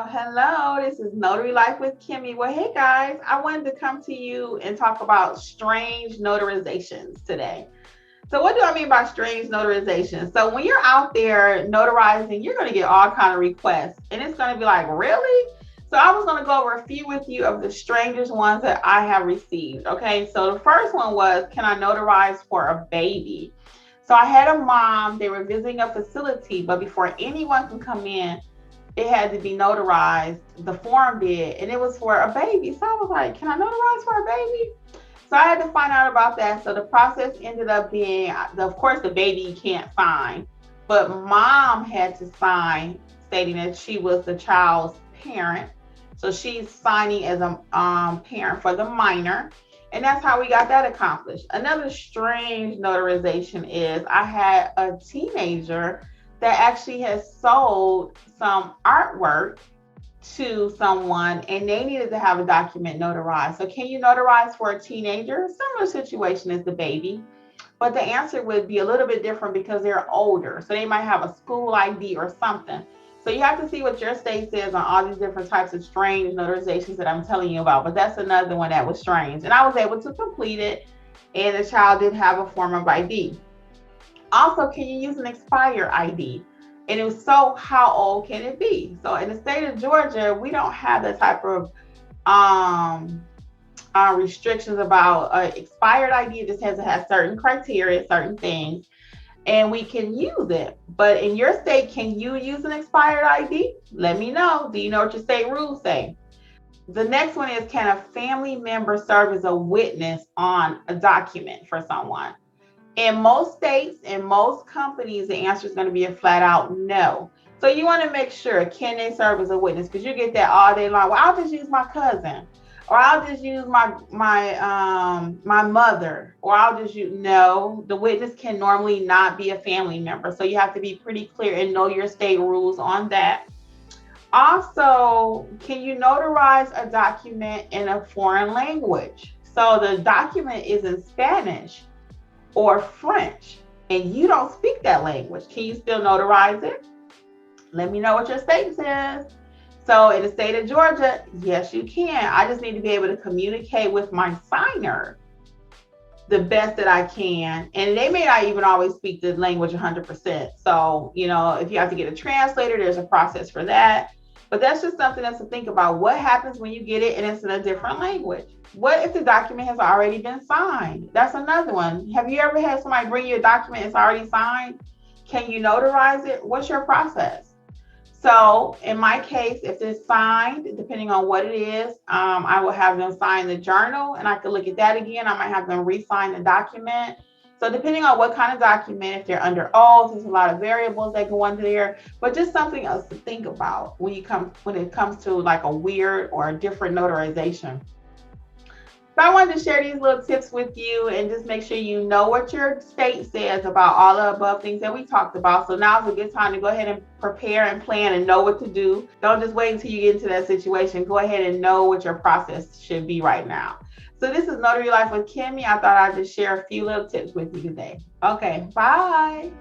Hello. This is Notary Life with Kimmi. Well, hey guys, I wanted to come to you and talk about strange notarizations today. So what do I mean by strange notarization? So when you're out there notarizing, you're going to get all kind of requests, and it's going to be like, really? So I was going to go over a few with you of the strangest ones that I have received. Okay, so the first one was, can I notarize for a baby? So I had a mom, they were visiting a facility, but before anyone can come in, it had to be notarized. The form did, and it was for a baby. So I was like, can I notarize for a baby? So I had to find out about that. So the process ended up being, of course, the baby can't sign, but mom had to sign stating that she was the child's parent. So she's signing as a parent for the minor. And that's how we got that accomplished. Another strange notarization is I had a teenager that actually has sold some artwork to someone, and they needed to have a document notarized. So can you notarize for a teenager? Similar situation as the baby, but the answer would be a little bit different because they're older. So they might have a school ID or something. So you have to see what your state says on all these different types of strange notarizations that I'm telling you about. But that's another one that was strange. And I was able to complete it, and the child did have a form of ID. Also, can you use an expired ID? And if so, how old can it be? So in the state of Georgia, we don't have that type of restrictions about expired ID. It just has to have certain criteria, certain things, and we can use it. But in your state, can you use an expired ID? Let me know. Do you know what your state rules say? The next one is, can a family member serve as a witness on a document for someone? In most states and most companies, the answer is going to be a flat out no. So you want to make sure, can they serve as a witness? Because you get that all day long. Well, I'll just use my cousin, or I'll just use my mother, or I'll just use. No, the witness can normally not be a family member. So you have to be pretty clear and know your state rules on that. Also, can you notarize a document in a foreign language? So the document is in Spanish or French, and you don't speak that language. Can you still notarize it? Let me know what your state says. So in the state of Georgia, yes, you can. I just need to be able to communicate with my signer the best that I can. And they may not even always speak the language 100%. So, if you have to get a translator, there's a process for that. But that's just something else to think about. What happens when you get it and it's in a different language? What if the document has already been signed? That's another one. Have you ever had somebody bring you a document that's already signed? Can you notarize it? What's your process? So in my case, if it's signed, depending on what it is, I will have them sign the journal, and I could look at that again. I might have them re-sign the document. So depending on what kind of document, if they're under oath, there's a lot of variables that go under there, but just something else to think about when it comes to like a weird or a different notarization. So I wanted to share these little tips with you and just make sure you know what your state says about all the above things that we talked about. So now's a good time to go ahead and prepare and plan and know what to do. Don't just wait until you get into that situation. Go ahead and know what your process should be right now. So this is Notary Life with Kimmi. I thought I'd just share a few little tips with you today. Okay, bye.